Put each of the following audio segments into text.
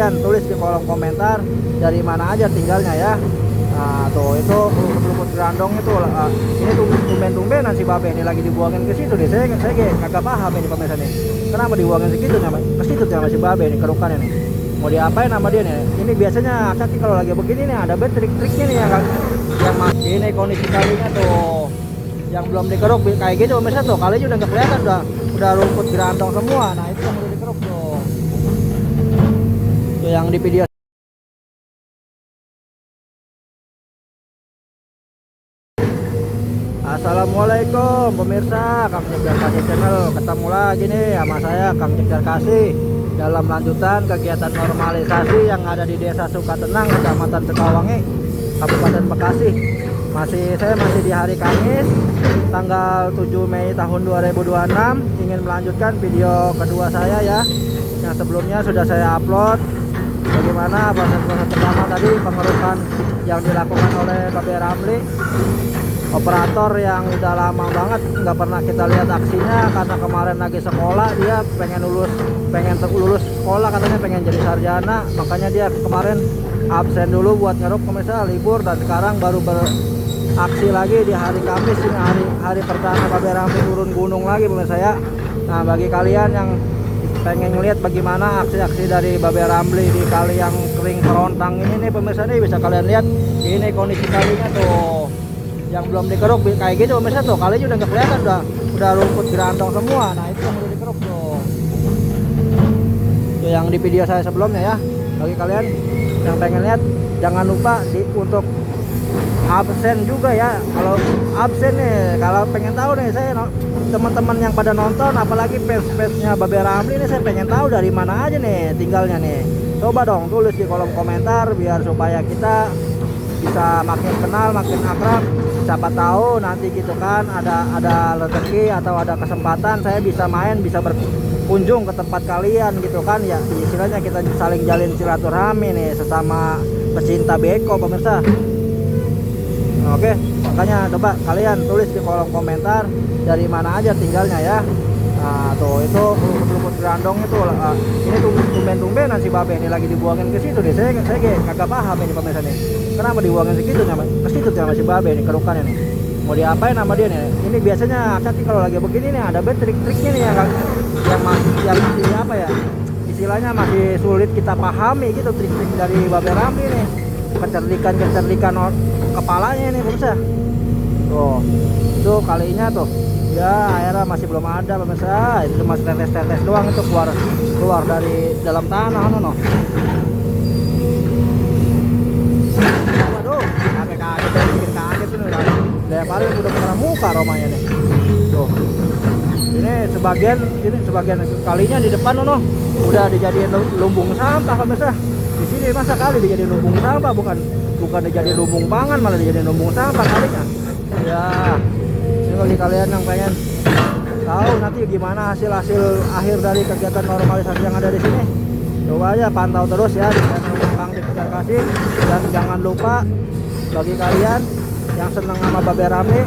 kalian tulis di kolom komentar dari mana aja tinggalnya ya. Nah tuh itu rumput gerandong itu ini tuh tumben-tumbenan si babe ini lagi dibuangin ke situ deh. Saya kagak paham ini pemirsa nih, kenapa dibuangin segitu ke situ sama si babe ini, kerukannya nih mau diapain sama dia nih. Ini biasanya Akaki kalau lagi begini nih ada trik-triknya nih yang ini kondisi kalinya tuh yang belum dikeruk kayak gitu pemirsa tuh, kalinya udah nggak kelihatan, udah rumput gerandong semua. Nah itu yang udah dikeruk tuh yang di video. Assalamualaikum pemirsa, Kang Cekdar Kasih channel ketemu lagi nih sama saya Kang Cekdar Kasih dalam lanjutan kegiatan normalisasi yang ada di Desa Sukatenang, Kecamatan Sekawangi, Kabupaten Bekasi. Saya masih di hari Kamis tanggal 7 Mei tahun 2026, ingin melanjutkan video kedua saya ya. Yang sebelumnya sudah saya upload bagaimana proses-proses pertama tadi pengerukan yang dilakukan oleh Babe Ramli, operator yang udah lama banget nggak pernah kita lihat aksinya karena kemarin lagi sekolah, dia pengen lulus sekolah, katanya pengen jadi sarjana, makanya dia kemarin absen dulu buat ngeruk pemirsa, libur, dan sekarang baru beraksi lagi di hari Kamis ini, hari pertama Babe Ramli turun gunung lagi pemirsa ya. Nah bagi kalian yang pengen ngeliat bagaimana aksi-aksi dari Babe Ramli di kali yang kering kerontang ini nih pemirsa, nih bisa kalian lihat ini kondisi kalinya tuh yang belum dikeruk kayak gitu pemirsa tuh, kalinya udah nggak kelihatan, udah rumput gerandong semua. Nah itu yang udah dikeruk tuh yang di video saya sebelumnya ya. Bagi kalian yang pengen lihat jangan lupa untuk absen juga ya. Kalau absen nih, kalau pengen tahu nih saya, teman-teman yang pada nonton apalagi fans-fansnya Babe Ramli ini, saya pengen tahu dari mana aja nih tinggalnya nih. Coba dong tulis di kolom komentar biar supaya kita bisa makin kenal, makin akrab. Siapa tahu nanti gitu kan ada rezeki atau ada kesempatan saya bisa main, bisa berkunjung ke tempat kalian gitu kan ya. Istilahnya kita saling jalin silaturahmi nih sesama pecinta beko pemirsa. Oke, makanya coba kalian tulis di kolom komentar dari mana aja tinggalnya ya. Nah tuh itu rumput gerandong itu ini tuh tumben-tumbenan si babe ini lagi dibuangin ke situ deh. Saya kagak paham ini pemirsa nih, kenapa dibuangin segitu ke situ sama si babe ini, kerukannya nih mau diapain sama dia nih. Ini biasanya Akaki kalau lagi begini nih ada trik-triknya nih yang masih apa ya, istilahnya masih sulit kita pahami gitu, trik-trik dari Babe Ramli nih, kecerdikan kepalanya ini pemirsa. Tuh itu kalinya tuh ya, airnya masih belum ada pemirsa, itu cuma tetes doang, itu keluar dari dalam tanah no. Waduh, kaget bikin kaget ini udah lemparin udah kena muka romanya nih. Tuh ini sebagian kalinya di depan no udah dijadiin lumbung sampah pemirsa. Di sini masa kali dijadiin lumbung sampah, bukan dijadiin lumbung pangan, malah dijadiin lumbung sampah kalinya ya. Bagi kalian yang pengen tahu nanti gimana hasil akhir dari kegiatan normalisasi yang ada di sini, coba aja pantau terus ya di channel Kang Cekdar Kasih. Dan jangan lupa bagi kalian yang senang sama Babe Ramli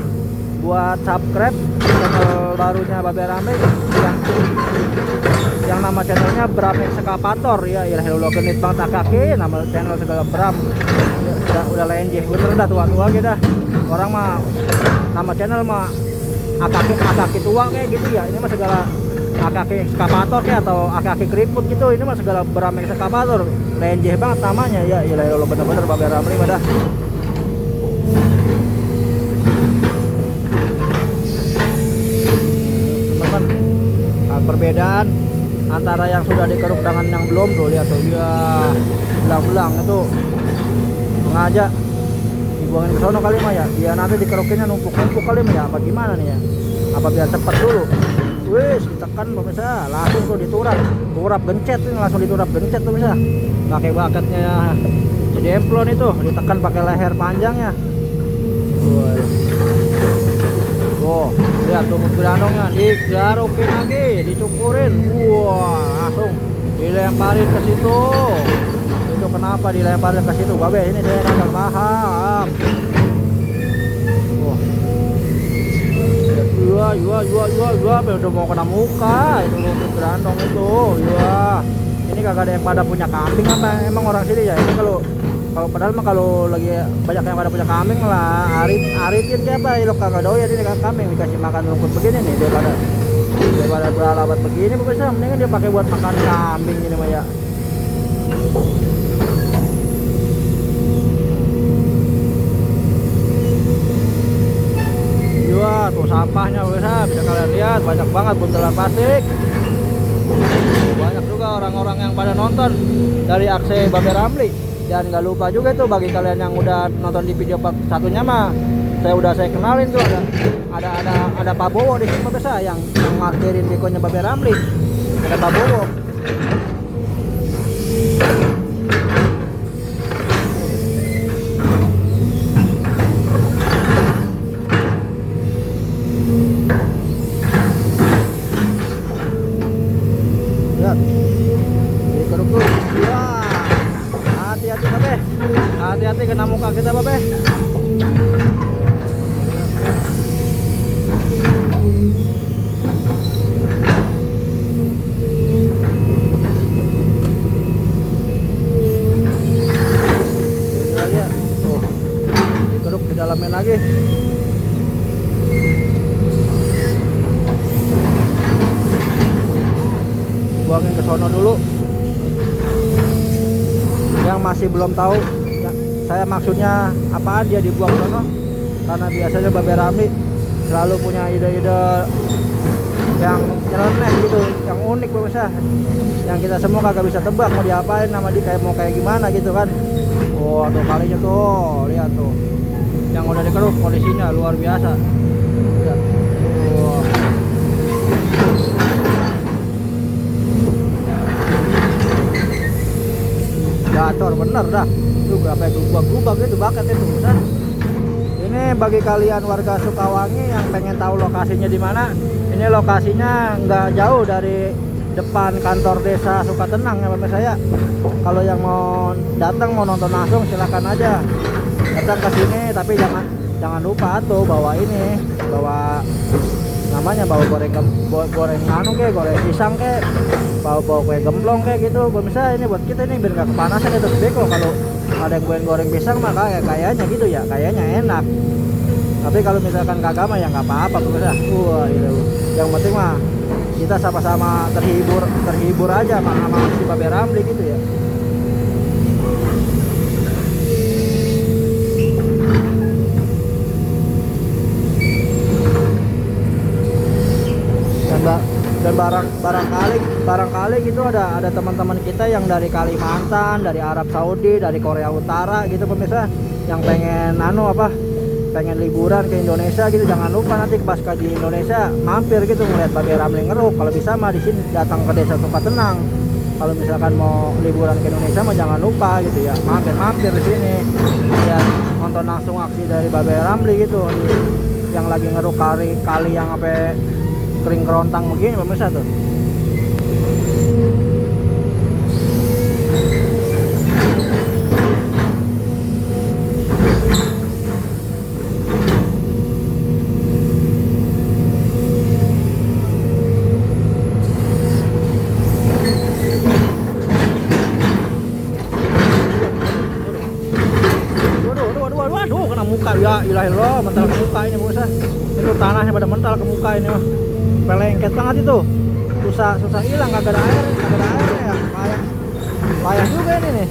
buat subscribe channel barunya Babe Ramli yang nama channelnya Bram Ekskavator ya. Ilah genit banget Akaki, nama channel segala Bram udah lenjeh bener dah, tua-tua gitu dah. Orang mah nama channel mah Akaki tua kayak gitu ya. Ini mah segala Akaki Ekskavator kayak atau Akaki keriput gitu. Ini mah segala Bram Ekskavator, lenjeh banget namanya ya. Ilah bener-bener Babe Ramli pada. Teman-teman, perbedaan antara yang sudah dikeruk dengan yang belum tuh, lihat tuh ya, belang-belang itu sengaja dibuangin ke sono kali mah ya, dia nanti dikerukinnya numpuk-numpuk kali mah ya, apa gimana nih ya, apa biar cepet dulu. Wis ditekan pemirsa, langsung tuh turap gencet ini, langsung diturap gencet pemirsa, pakai bakatnya jadi emplon itu, ditekan pakai leher panjangnya. Wow, lihat tumpuk gerandongnya digarukin lagi, dicukurin, wah langsung dilemparin ke situ. Itu kenapa dilemparin ke situ Babe, ini saya nggak paham. Wah, udah mau kena muka itu rumput gerandong itu. Ya, ini kagak ada yang pada punya kambing apa emang orang sini ya. Ini kalau kalau padahal mah kalau lagi banyak yang pada punya kambing lah aritin kayak apa lo kagak doyan ini kambing dikasih makan rumput begini nih daripada beralabat begini bisa mendingan dia pakai buat makan kambing ini mah ya. Wah tuh sampahnya bisa kalian lihat banyak banget buntelan plastik. Banyak juga orang-orang yang pada nonton dari aksi Babe Ramli. Dan nggak lupa juga tuh bagi kalian yang udah nonton di video part satunya mah saya kenalin tuh ada Pak Bowo di sini pemirsa yang markirin bekonya Babe Ramli. Ada Pak Bowo. Lihat. Di keruk tuh. Wah. Hati-hati Babe. Hati-hati kena muka kita Babe. Dalamin lagi. Buangin ke sono dulu. Yang masih belum tahu ya, saya maksudnya apaan dia dibuang sono, karena biasanya Babe Ramli selalu punya ide-ide yang nyeleneh gitu, yang unik pemirsa, yang kita semua kagak bisa tebak mau diapain nama dia, kayak mau kayak gimana gitu kan. Oh tuh kalinya tuh, lihat tuh yang udah dikeruk kondisinya luar biasa. Lihat. Wow. Gacor bener dah. Tuh berapa gubak gitu bakat itu kan. Ini bagi kalian warga Sukawangi yang pengen tahu lokasinya di mana, ini lokasinya nggak jauh dari depan kantor desa Sukatenang ya pemirsa saya. Kalau yang mau datang mau nonton langsung silahkan aja datang ke sini, tapi jangan lupa tuh bawa namanya bawa goreng anu ke, goreng pisang ke, bawa kue gemblong kayak gitu pemirsa. Ini buat kita ini biar nggak kepanasan itu beko. Kalau ada yang goreng pisang mah kayaknya gitu ya, kayaknya enak. Tapi kalau misalkan kagak mah ya nggak apa-apa pemirsa. Wah itu yang penting mah kita sama-sama terhibur aja sama si Babe Ramli gitu ya. Dan barangkali gitu ada teman-teman kita yang dari Kalimantan, dari Arab Saudi, dari Korea Utara gitu pemirsa, yang pengen pengen liburan ke Indonesia gitu. Jangan lupa nanti pas di Indonesia mampir gitu ngeliat Babe Ramli ngeruk. Kalau bisa mah di sini datang ke desa Sukatenang. Kalau misalkan mau liburan ke Indonesia mah jangan lupa gitu ya, mampir di sini ya, nonton langsung aksi dari Babe Ramli gitu yang lagi ngeruk kali yang kering kerontang begini pemirsa tuh. Waduh, kena muka ya ilahillah, mental ke muka ini pemirsa. Itu tanahnya pada mental ke muka ini mah. Pelengket banget itu, susah hilang, kagak ada air ya, payah juga ini nih.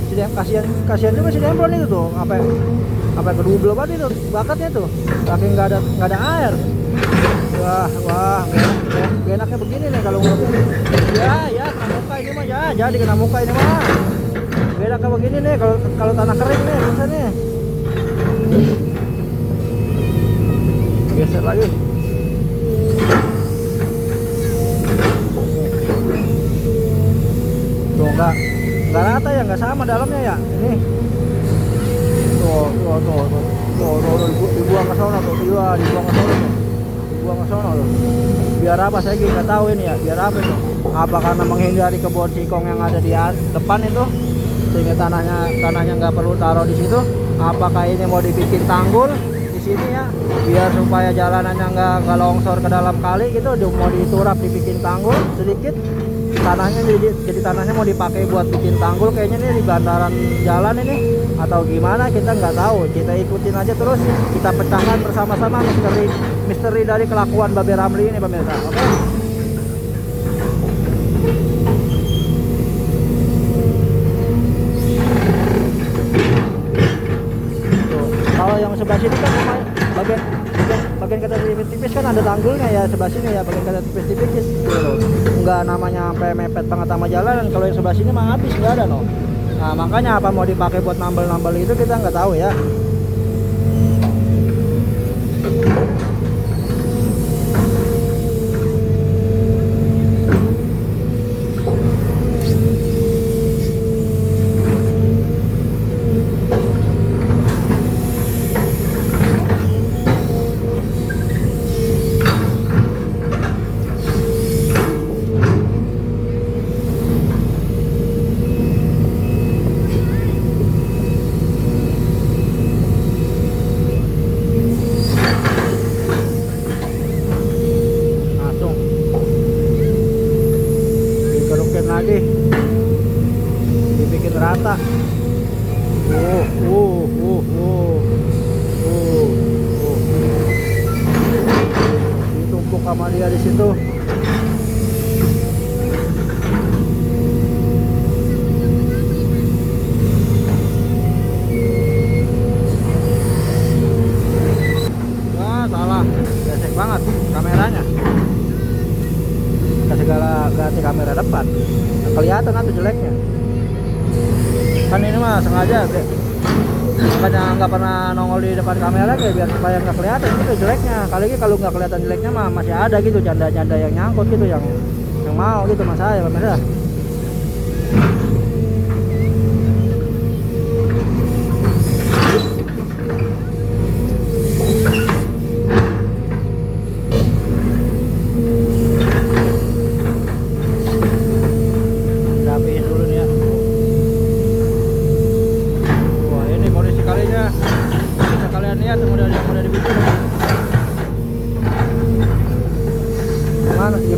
Kasihan juga si Demplon itu tuh, apa kedubel banget itu bakatnya tuh, saking nggak ada air. Wah gak enaknya begini nih kalau ya kena muka ini mah ya, jadi kena muka ini mah. Gak enaknya begini nih kalau tanah kering nih bisa nih. Geser lagi. Tuh nggak rata ya, nggak sama dalamnya ya. Ini tuh dibuang ke sana tuh, iya dibuang ke sana tuh, tuh. Biar apa saya nggak tahu ini ya, biar apa itu? Apa karena menghindari kebun singkong yang ada di depan itu, sehingga tanahnya nggak perlu taruh di situ? Apakah ini mau dibikin tanggul di sini ya, biar supaya jalanannya nggak longsor ke dalam kali gitu, mau diturap dibikin tanggul sedikit tanahnya jadi tanahnya mau dipakai buat bikin tanggul kayaknya nih di bandaran jalan ini atau gimana, kita nggak tahu. Kita ikutin aja terus, kita pecahkan bersama-sama misteri dari kelakuan Babe Ramli ini pemirsa. Oke. Kalau yang sebelah sini kan bagian kata tipis-tipis kan ada tanggulnya ya, sebelah sini ya bagian kata tipis-tipis gitu. Enggak namanya sampai mepet banget sama jalan. Kalau yang sebelah sini mah habis nggak ada no. Nah makanya apa mau dipakai buat nambel-nambel itu kita nggak tahu ya. Lagi dibikin rata. Ditumpuk sama dia di situ. Wah, salah. Gesek banget kameranya. Segala ganti kamera depan kelihatan atau jeleknya kan, ini mah sengaja deh, makanya nggak pernah nongol di depan kamera kayak biar supaya nggak kelihatan itu jeleknya. Kali ini kalau nggak kelihatan jeleknya mah masih ada gitu janda-janda yang nyangkut gitu, yang mau gitu mas saya pemirsa.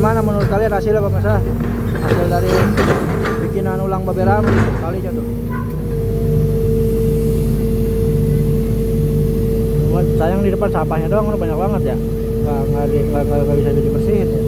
Gimana menurut kalian hasilnya pemirsa? Hasil dari bikinan ulang Babe Ramli kalinya tuh. Sayang di depan sampahnya doang udah banyak banget ya. Nggak bisa dibersihin ya.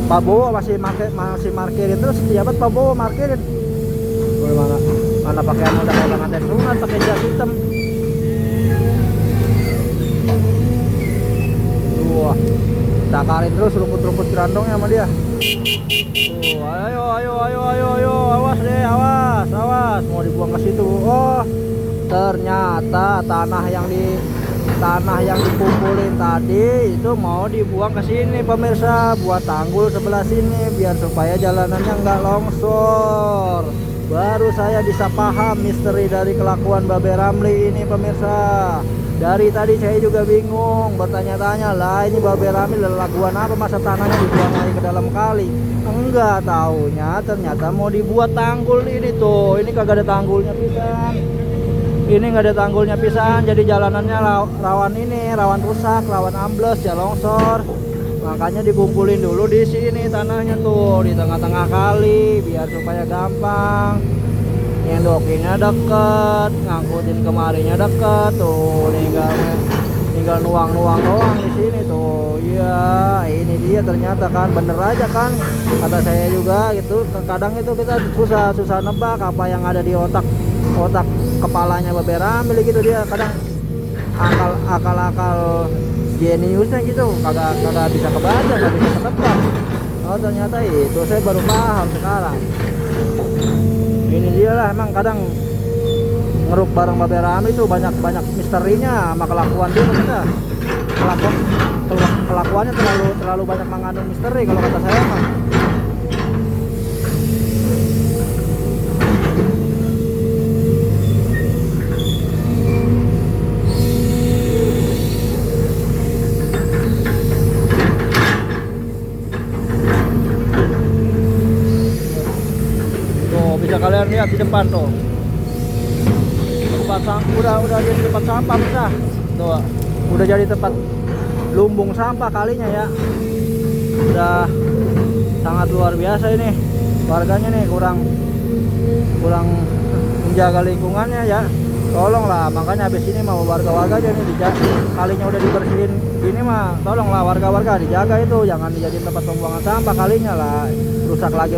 Pak Bowo masih markirin terus, pejabat Pak Bowo markirin. Mana pakaian udah kayak pengantin sunat pakai jas hitam. Wah, takarin terus rumput-rumput kerandongnya sama dia. Ayo, awas deh, awas, mau dibuang ke situ. Oh, ternyata tanah yang dikumpulin tadi itu mau dibuang ke sini pemirsa, buat tanggul sebelah sini biar supaya jalanannya nggak longsor. Baru saya bisa paham misteri dari kelakuan Babe Ramli ini pemirsa. Dari tadi saya juga bingung, bertanya-tanya lah ini Babe Ramli lakukan apa, masa tanahnya dibuang lagi ke dalam kali. Enggak, taunya ternyata mau dibuat tanggul ini tuh. Ini kagak ada tanggulnya pisan. Ini nggak ada tanggulnya pisan, jadi jalanannya rawan rusak, rawan ambles, ya longsor. Makanya dikumpulin dulu di sini tanahnya tuh di tengah-tengah kali biar supaya gampang. Nyendokinnya deket, ngangkutin kemarinya deket tuh, tinggal nuang-nuang doang di sini tuh. Iya, ini dia ternyata kan, bener aja kan kata saya juga gitu. Kadang itu kita susah nebak apa yang ada di otak kepalanya Babe Ramli gitu. Dia kadang akal jeniusnya gitu kagak bisa kebaca, nggak bisa ketebak. Oh ternyata itu saya baru paham sekarang. Ini dia lah, emang kadang ngeruk bareng Babe Ramli itu banyak misterinya sama kelakuan dia kita. Kelakuannya terlalu banyak mengandung misteri kalau kata saya mah. kalian lihat di depan tuh. Udah jadi tempat sampah besar. Tuh, udah jadi tempat lumbung sampah kalinya ya. Udah sangat luar biasa ini. Warganya nih kurang menjaga lingkungannya ya. Tolonglah, makanya habis ini mau warga-warga aja nih kalinya udah dibersihin ini mah, tolonglah warga-warga dijaga itu, jangan dijadiin tempat pembuangan sampah kalinya lah. Rusak lagi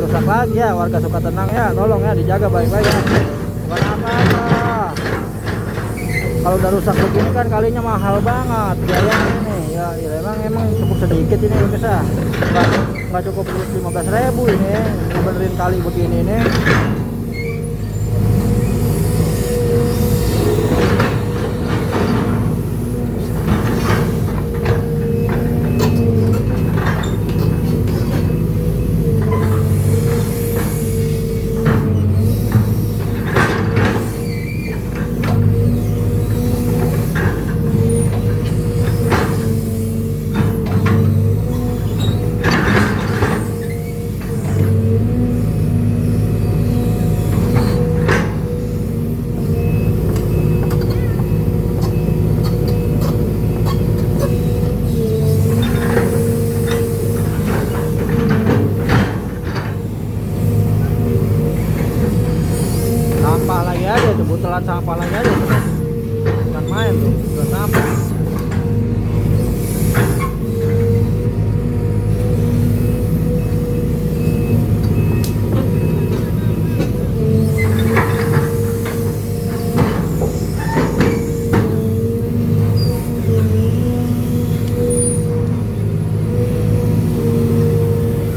ya, warga suka tenang ya, tolong ya dijaga baik-baik ya. Bukan apa-apa. Kalau udah rusak begini kan kalinya mahal banget biayanya ini ya, emang cukup sedikit ini bisa. Nggak cukup 15.000 ini benerin kali begini nih. Sampah lagi aja tuh, butelan sampah lagi aja tuh. Bukan main tuh, udah sampah.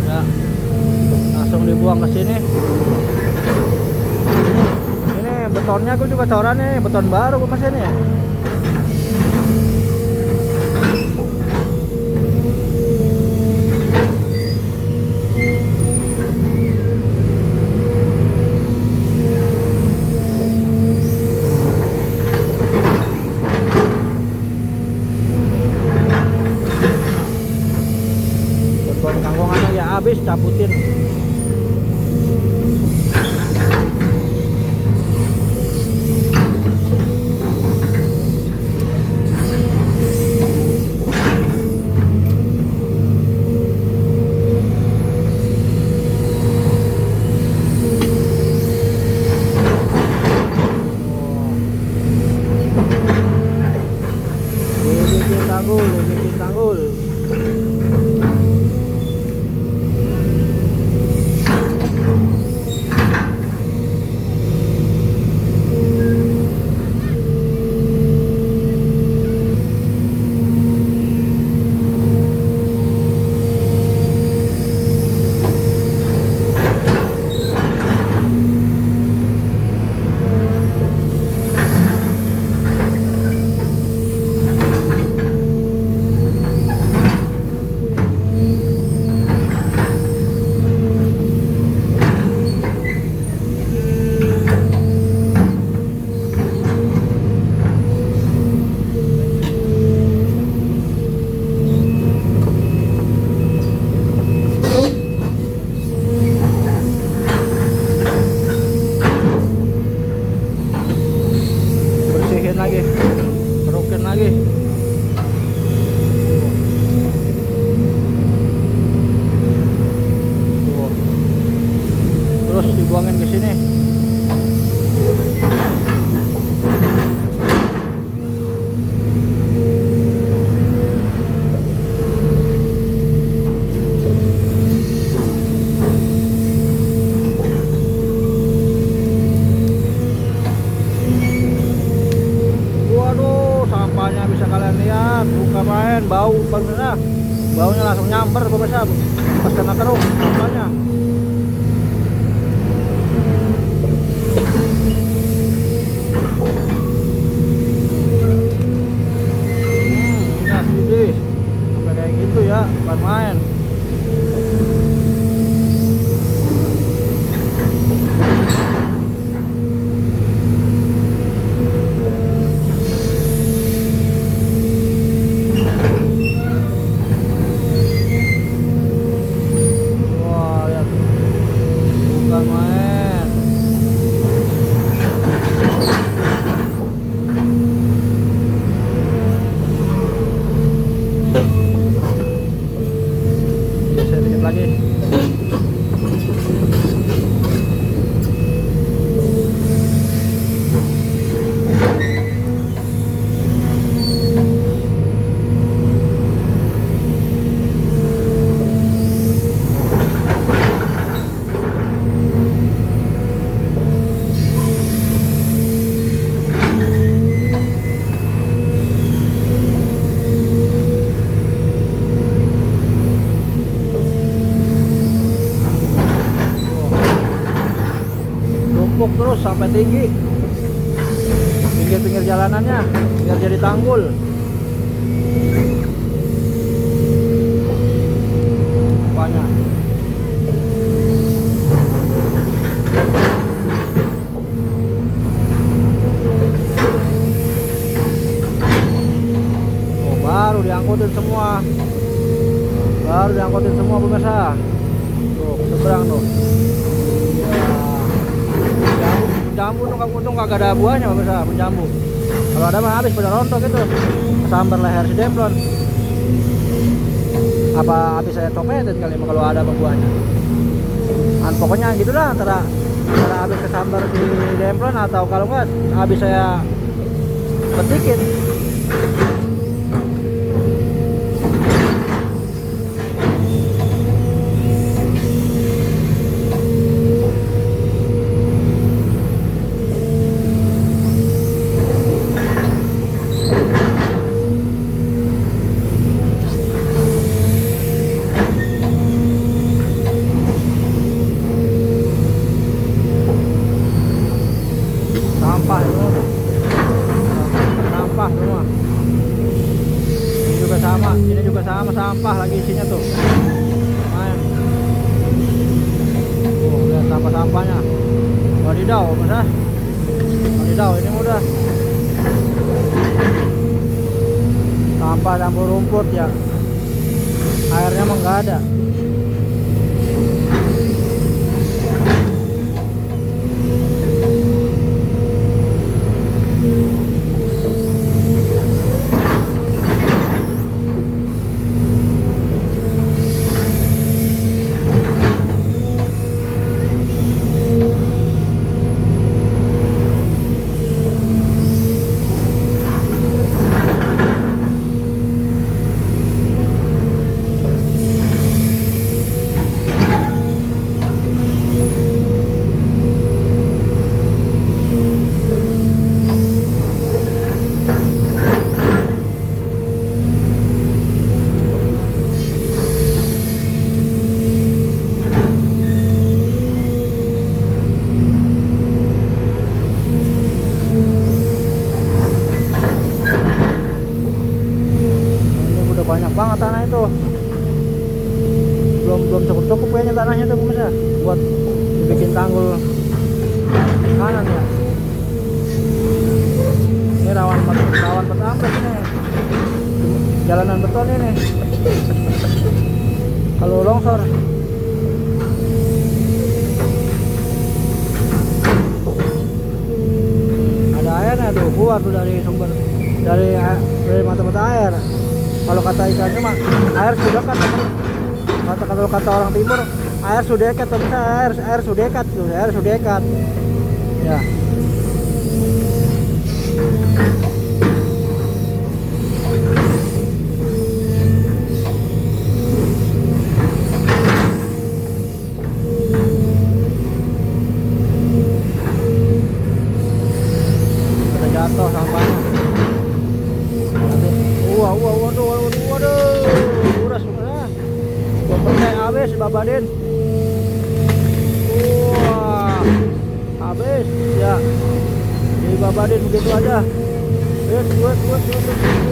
Ya, langsung dibuang ke sini. Betonnya aku juga coran nih, beton baru gue masih nih ya. Beton kangkungannya ya habis, cabutin. Tanggul. Lagi kerokin lagi. Tuh. Terus dibuangin ke sini. Sampahnya bisa kalian lihat, bukan main, bau bener, baunya langsung nyamber pemirsa pas kena keruh sampahnya. Ya sih, sampai kayak gitu ya, bukan main. ditumpuk terus sampai tinggi pinggir-pinggir jalanannya biar jadi tanggul. Banyak. Oh, baru diangkutin semua. Baru diangkutin semua pemirsa. Tuh, seberang tuh. Ya. Jambu untung kagak ada buahnya pemirsa, jambu. Kalau ada mah habis pada rontok itu. Sambar leher si Demplon. Apa habis saya copetin kali kalau ada buahnya. Pokoknya gitulah antara habis kesambar si Demplon atau kalau enggak habis saya petikin. Sampah semua. Ini juga sama sampah lagi isinya tuh. Tuh, lihat sampah-sampahnya. Wadidaw, Mas. Wadidaw, ini mudah. Sampah campur rumput ya. Airnya emang nggak ada. Banyak banget tanah itu, belum cukup kayaknya tanahnya tuh pemirsa buat dibikin tanggul kanan ya. Ini rawan petambak ini, jalanan beton ini kalau longsor. Ada airnya tuh, keluar tuh dari sumber dari mata-mata air. Kalau kata ikannya mah air sudah kan, kalau kata orang timur air sudekat, air sudekat tuh, air sudekat ya. Udah jatuh sampahnya. Waduh, uras sudah. Bapaknya habis babadin. Wah, habis ya. Jadi babadin begitu aja.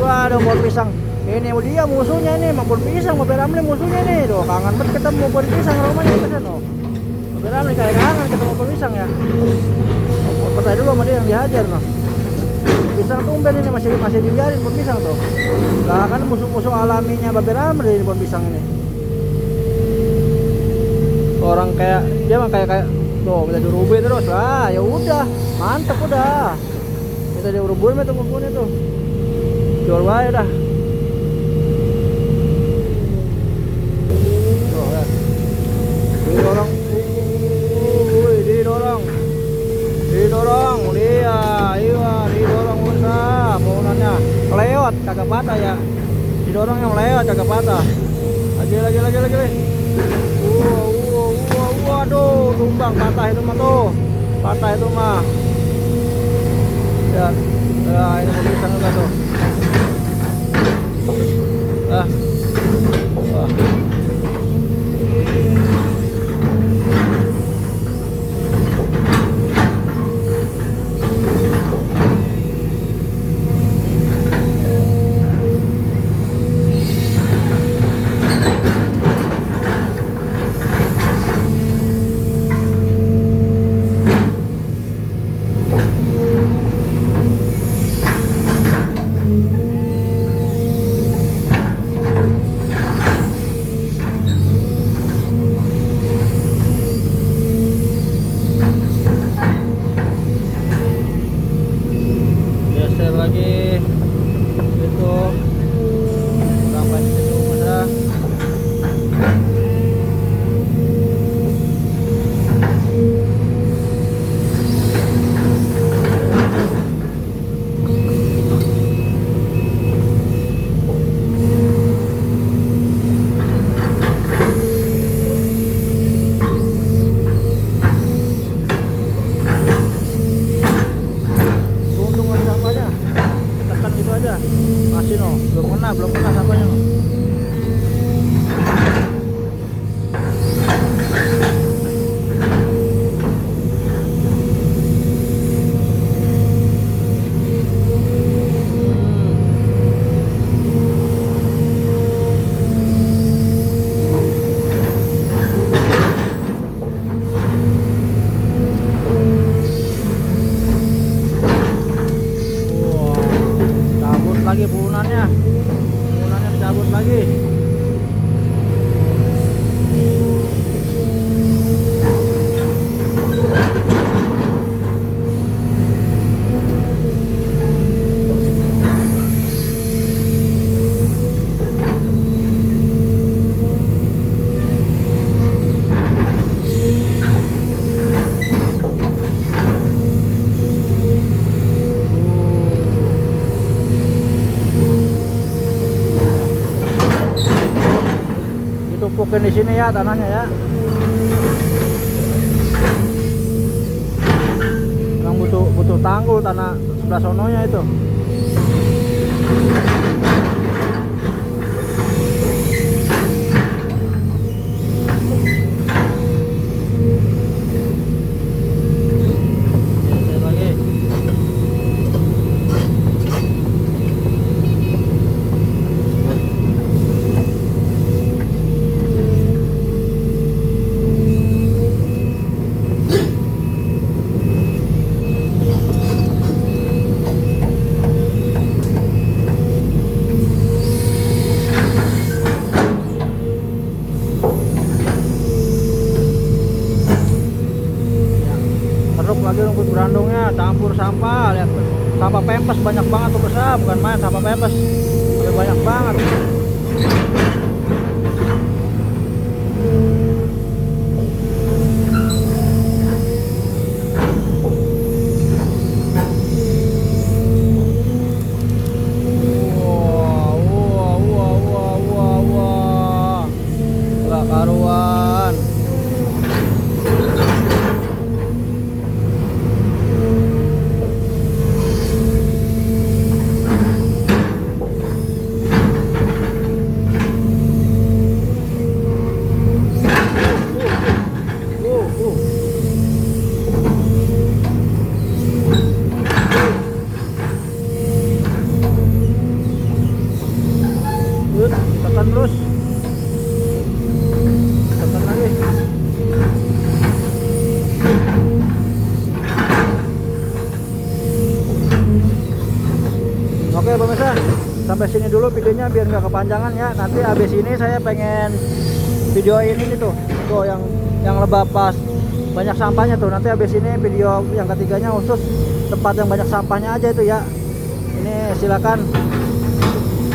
Wah, ada pohon pisang. Ini dia musuhnya ini, pohon pisang, Mobil Ramli musuhnya nih. Tuh, kangen banget ketemu pohon pisang rumahnya pesan loh. Mobil Ramli kayak kangen ketemu pohon pisang ya. Percaya dulu sama dia yang dihajar loh. Pisang tumben ini masih dibiarin pohon pisang tuh. Lah kan musuh-musuh alaminya Mobil Ramli ini pohon pisang ini. Orang kayak dia mah kayak tuh bisa dirubuhin terus lah, ya udah mantep udah. Kita dirubuhin itu pohonnya tuh. Jual wae dah. Tuh lihat. Didorong. Didorong dia. Iya, didorong usah pohonannya. Lewat kagak patah ya. Didorong yang lewat kagak patah. Lagi. Waduh, tumbang patah itu mah tuh. Patah itu mah. Ya, ini mau pisang juga tuh. Wah. bukan di sini ya tanahnya ya. Yang butuh tanggul tanah sebelah sononya itu. Lagi rumput berandungnya campur sampah, lihat sampah pempes banyak banget tuh besar, bukan main sampah pempes udah banyak banget. Wah gak karuan. Tekan terus, tekan lagi. Oke pemirsa, sampai sini dulu videonya biar nggak kepanjangan ya. Nanti habis ini saya pengen videoin ini tuh yang lebah pas banyak sampahnya tuh. Nanti habis ini video yang ketiganya khusus tempat yang banyak sampahnya aja itu ya. Ini silakan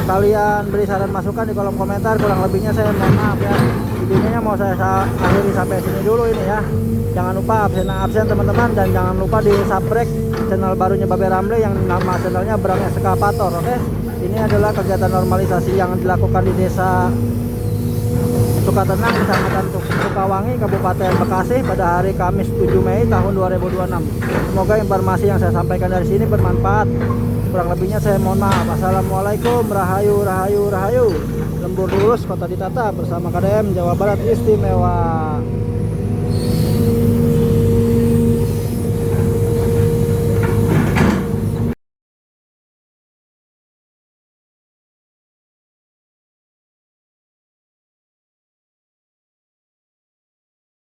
kalian beri saran masukan di kolom komentar. Kurang lebihnya saya mohon maaf ya. Videonya mau saya akhiri sampai sini dulu ini ya. Jangan lupa absen teman-teman, dan jangan lupa di subscribe channel barunya Babe Ramli yang nama channelnya Berang Eskavator. Oke, ini adalah kegiatan normalisasi yang dilakukan di desa Sukatenang, Kecamatan Sukawangi, Kabupaten Bekasi pada hari Kamis 7 Mei tahun 2026. Semoga informasi yang saya sampaikan dari sini bermanfaat. Kurang lebihnya saya mohon maaf. Assalamualaikum, rahayu, rahayu, rahayu. Lembur lurus, kota ditata bersama KDM Jawa Barat Istimewa.